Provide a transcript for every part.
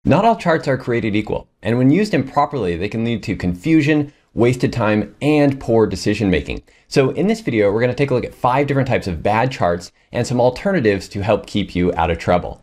Not all charts are created equal, and when used improperly, they can lead to confusion, wasted time, and poor decision making. So in this video, we're going to take a look at 5 different types of bad charts and some alternatives to help keep you out of trouble.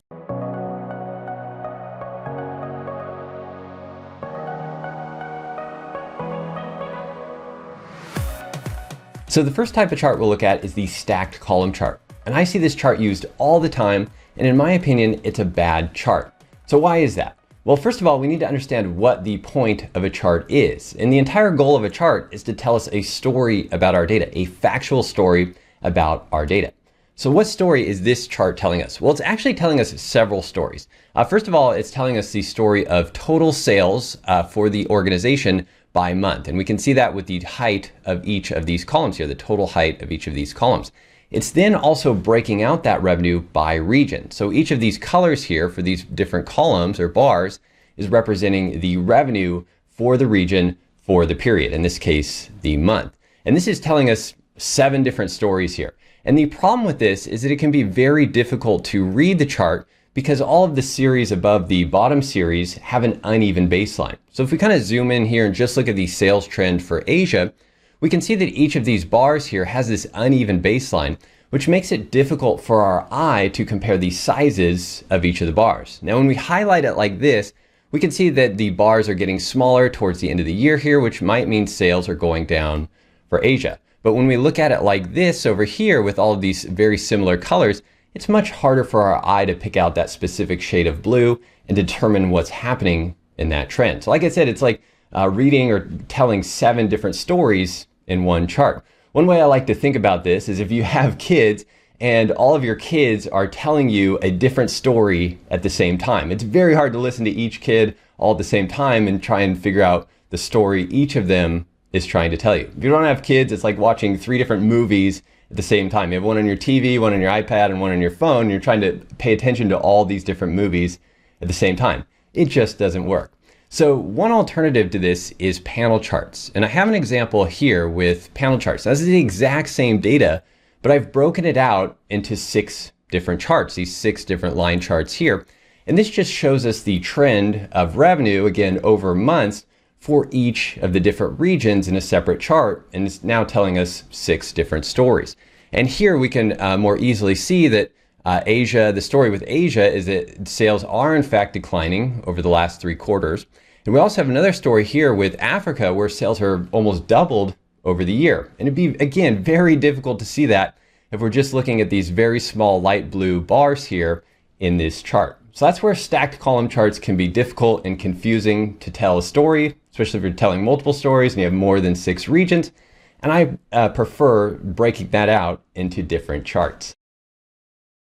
So the first type of chart we'll look at is the stacked column chart. And I see this chart used all the time, and in my opinion, it's a bad chart. So why is that? Well, first of all, we need to understand what the point of a chart is. And the entire goal of a chart is to tell us a story about our data, a factual story about our data. So what story is this chart telling us? Well, it's actually telling us several stories. First of all, it's telling us the story of total sales for the organization by month. And we can see that with the height of each of these columns here, the total height of each of these columns. It's then also breaking out that revenue by region. So each of these colors here for these different columns or bars is representing the revenue for the region for the period, in this case, the month. And this is telling us 7 different stories here. And the problem with this is that it can be very difficult to read the chart because all of the series above the bottom series have an uneven baseline. So if we kind of zoom in here and just look at the sales trend for Asia, we can see that each of these bars here has this uneven baseline, which makes it difficult for our eye to compare the sizes of each of the bars. Now, when we highlight it like this, we can see that the bars are getting smaller towards the end of the year here, which might mean sales are going down for Asia. But when we look at it like this over here with all of these very similar colors, it's much harder for our eye to pick out that specific shade of blue and determine what's happening in that trend. So like I said, it's like reading or telling 7 different stories in one chart. One way I like to think about this is if you have kids and all of your kids are telling you a different story at the same time. It's very hard to listen to each kid all at the same time and try and figure out the story each of them is trying to tell you. If you don't have kids, it's like watching 3 different movies at the same time. You have one on your TV, one on your iPad, and one on your phone, and you're trying to pay attention to all these different movies at the same time. It just doesn't work. So one alternative to this is panel charts. And I have an example here with panel charts. Now, this is the exact same data, but I've broken it out into 6 different charts, these 6 different line charts here. And this just shows us the trend of revenue, again, over months for each of the different regions in a separate chart. And it's now telling us 6 different stories. And here we can more easily see that Asia, the story with Asia is that sales are in fact declining over the last 3 quarters. And we also have another story here with Africa where sales are almost doubled over the year. And it'd be, again, very difficult to see that if we're just looking at these very small light blue bars here in this chart. So that's where stacked column charts can be difficult and confusing to tell a story, especially if you're telling multiple stories and you have more than 6 regions. And I prefer breaking that out into different charts.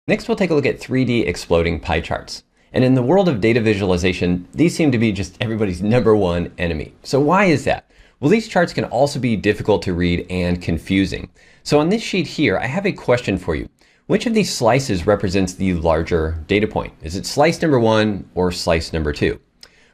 Next, we'll take a look at 3D exploding pie charts. And in the world of data visualization, these seem to be just everybody's #1 enemy. So why is that? Well, these charts can also be difficult to read and confusing. So on this sheet here, I have a question for you. Which of these slices represents the larger data point? Is it slice number 1 or slice number 2?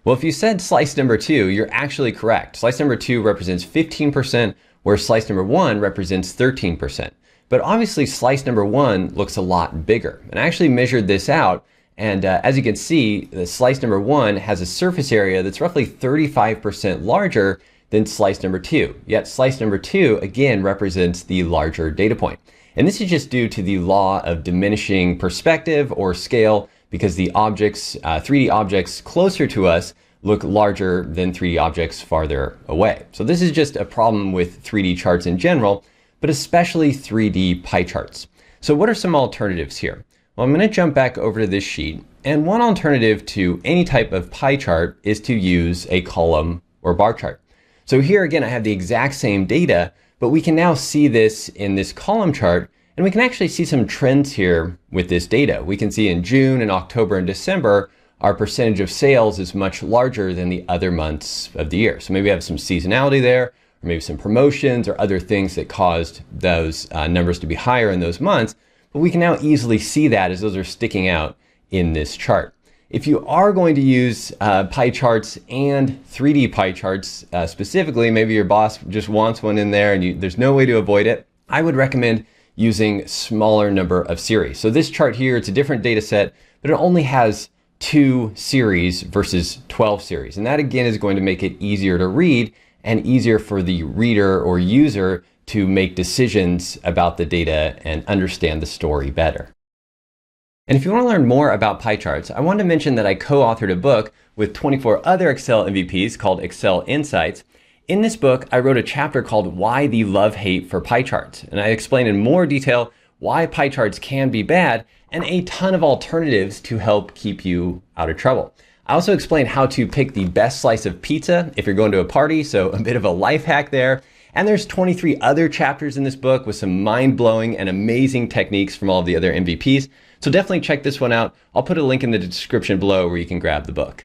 Well, if you said slice number 2, you're actually correct. Slice number 2 represents 15%, where slice number 1 represents 13%. But obviously slice number 1 looks a lot bigger. And I actually measured this out. And as you can see, the slice number 1 has a surface area that's roughly 35% larger than slice number 2. Yet slice number 2, again, represents the larger data point. And this is just due to the law of diminishing perspective or scale, because the objects, 3D objects closer to us look larger than 3D objects farther away. So this is just a problem with 3D charts in general, but especially 3D pie charts. So what are some alternatives here? Well, I'm going to jump back over to this sheet, and one alternative to any type of pie chart is to use a column or bar chart. So here again, I have the exact same data, but we can now see this in this column chart, and we can actually see some trends here with this data. We can see in June and October and December, our percentage of sales is much larger than the other months of the year. So maybe we have some seasonality there, or maybe some promotions or other things that caused those numbers to be higher in those months. But we can now easily see that as those are sticking out in this chart. If you are going to use pie charts and 3D pie charts specifically, maybe your boss just wants one in there and there's no way to avoid it, I would recommend using smaller number of series. So this chart here, it's a different data set, but it only has 2 series versus 12 series. And that again is going to make it easier to read and easier for the reader or user to make decisions about the data and understand the story better. And if you want to learn more about pie charts, I wanted to mention that I co-authored a book with 24 other Excel MVPs called Excel Insights. In this book, I wrote a chapter called Why the Love-Hate for Pie Charts. And I explain in more detail why pie charts can be bad and a ton of alternatives to help keep you out of trouble. I also explain how to pick the best slice of pizza if you're going to a party, so a bit of a life hack there. And there's 23 other chapters in this book with some mind-blowing and amazing techniques from all of the other MVPs. So definitely check this one out. I'll put a link in the description below where you can grab the book.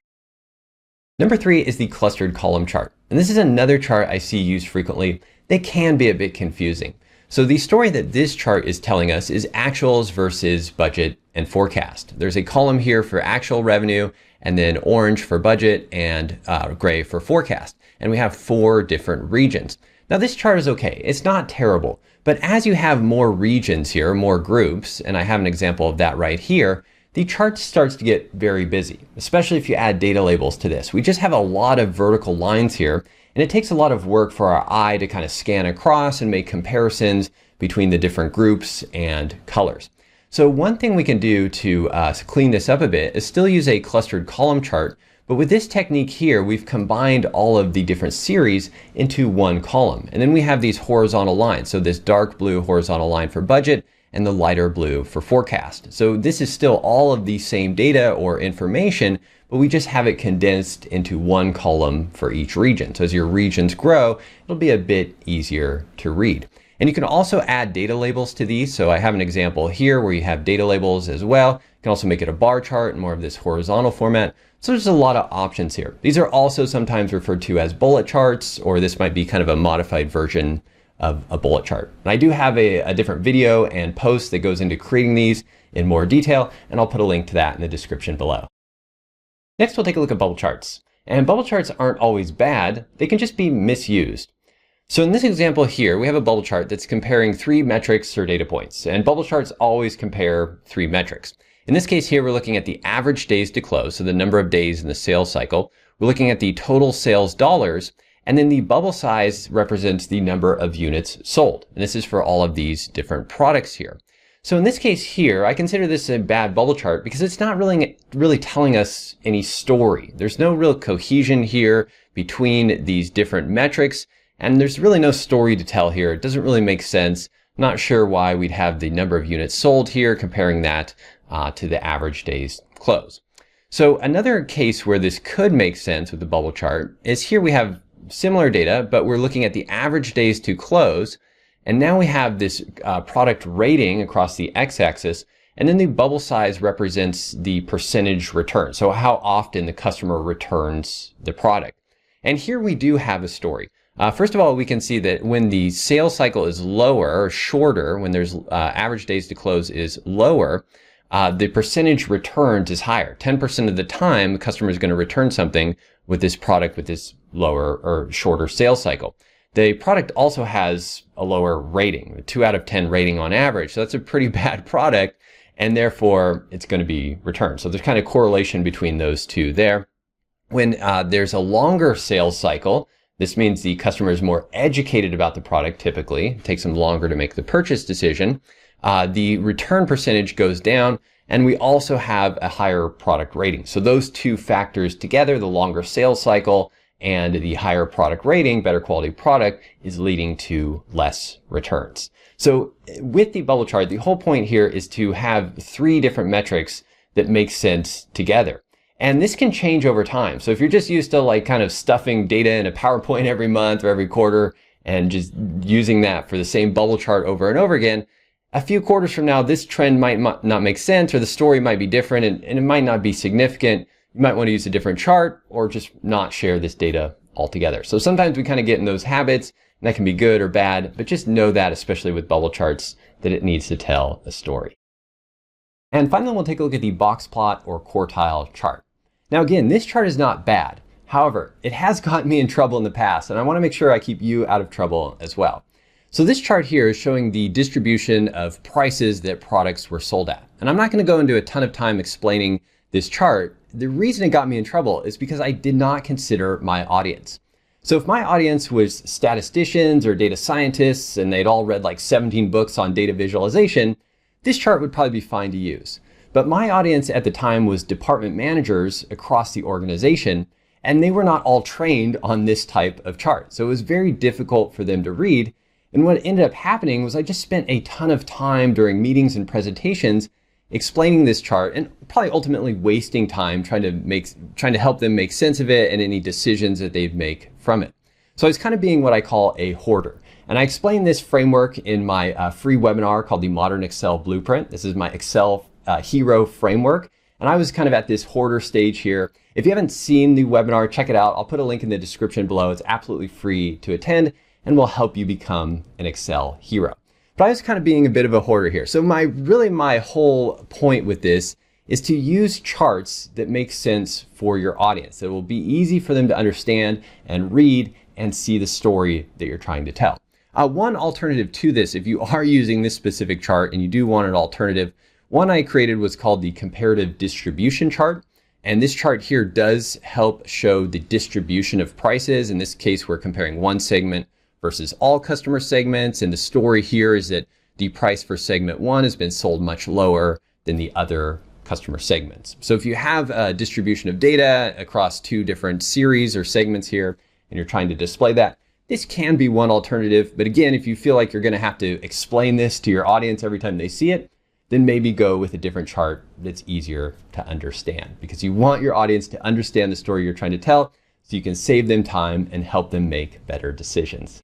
Number 3 is the clustered column chart. And this is another chart I see used frequently. They can be a bit confusing. So the story that this chart is telling us is actuals versus budget and forecast. There's a column here for actual revenue, and then orange for budget and gray for forecast. And we have 4 different regions. Now this chart is okay, it's not terrible, but as you have more regions here, more groups, and I have an example of that right here, the chart starts to get very busy, especially if you add data labels to this. We just have a lot of vertical lines here, and it takes a lot of work for our eye to kind of scan across and make comparisons between the different groups and colors. So one thing we can do to clean this up a bit is still use a clustered column chart. But with this technique here, we've combined all of the different series into one column. And then we have these horizontal lines. So this dark blue horizontal line for budget and the lighter blue for forecast. So this is still all of the same data or information, but we just have it condensed into one column for each region. So as your regions grow, it'll be a bit easier to read. And you can also add data labels to these. So I have an example here where you have data labels as well. You can also make it a bar chart and more of this horizontal format. So there's a lot of options here. These are also sometimes referred to as bullet charts, or this might be kind of a modified version of a bullet chart. And I do have a different video and post that goes into creating these in more detail, and I'll put a link to that in the description below. Next, we'll take a look at bubble charts. And bubble charts aren't always bad, they can just be misused. So in this example here, we have a bubble chart that's comparing 3 metrics or data points, and bubble charts always compare 3 metrics. In this case here, we're looking at the average days to close, so the number of days in the sales cycle. We're looking at the total sales dollars, and then the bubble size represents the number of units sold. And this is for all of these different products here. So in this case here, I consider this a bad bubble chart because it's not really telling us any story. There's no real cohesion here between these different metrics, and there's really no story to tell here. It doesn't really make sense. Not sure why we'd have the number of units sold here, comparing that to the average days close. So another case where this could make sense with the bubble chart is here we have similar data, but we're looking at the average days to close. And now we have this product rating across the x-axis, and then the bubble size represents the percentage return. So how often the customer returns the product. And here we do have a story. First of all, we can see that when the sales cycle is lower or shorter, when there's average days to close is lower, the percentage returns is higher. 10% of the time, the customer is going to return something with this product with this lower or shorter sales cycle. The product also has a lower rating, a 2 out of 10 rating on average. So that's a pretty bad product, and therefore it's going to be returned. So there's kind of correlation between those two there. When there's a longer sales cycle, this means the customer is more educated about the product typically. It takes them longer to make the purchase decision. The return percentage goes down, and we also have a higher product rating. So those two factors together, the longer sales cycle and the higher product rating, better quality product, is leading to less returns. So with the bubble chart, the whole point here is to have 3 different metrics that make sense together. And this can change over time. So if you're just used to like kind of stuffing data in a PowerPoint every month or every quarter and just using that for the same bubble chart over and over again, a few quarters from now, this trend might not make sense, or the story might be different, and it might not be significant. You might want to use a different chart or just not share this data altogether. So sometimes we kind of get in those habits, and that can be good or bad, but just know that, especially with bubble charts, that it needs to tell a story. And finally, we'll take a look at the box plot or quartile chart. Now again, this chart is not bad. However, it has gotten me in trouble in the past, and I want to make sure I keep you out of trouble as well. So this chart here is showing the distribution of prices that products were sold at. And I'm not going to go into a ton of time explaining this chart. the reason it got me in trouble is because I did not consider my audience. So if my audience was statisticians or data scientists and they'd all read like 17 books on data visualization, this chart would probably be fine to use. But my audience at the time was department managers across the organization, and they were not all trained on this type of chart. So it was very difficult for them to read. And what ended up happening was I just spent a ton of time during meetings and presentations explaining this chart and probably ultimately wasting time trying to help them make sense of it and any decisions that they'd make from it. So I was kind of being what I call a hoarder. And I explained this framework in my free webinar called the Modern Excel Blueprint. This is my Excel hero framework. And I was kind of at this hoarder stage here. If you haven't seen the webinar, check it out. I'll put a link in the description below. It's absolutely free to attend and will help you become an Excel hero. But I was kind of being a bit of a hoarder here. So my whole point with this is to use charts that make sense for your audience. It will be easy for them to understand and read and see the story that you're trying to tell. One alternative to this, if you are using this specific chart and you do want an alternative, one I created was called the comparative distribution chart. And this chart here does help show the distribution of prices. In this case, we're comparing one segment versus all customer segments. And the story here is that the price for segment one has been sold much lower than the other customer segments. So if you have a distribution of data across two different series or segments here, and you're trying to display that, this can be one alternative. But again, if you feel like you're going to have to explain this to your audience every time they see it, then maybe go with a different chart that's easier to understand, because you want your audience to understand the story you're trying to tell so you can save them time and help them make better decisions.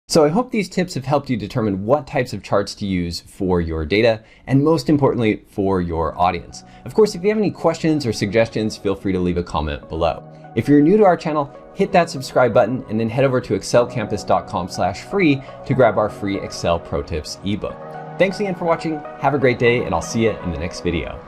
So I hope these tips have helped you determine what types of charts to use for your data and most importantly for your audience. Of course, if you have any questions or suggestions, feel free to leave a comment below. If you're new to our channel, hit that subscribe button and then head over to excelcampus.com/free to grab our free Excel Pro Tips ebook. Thanks again for watching. Have a great day and I'll see you in the next video.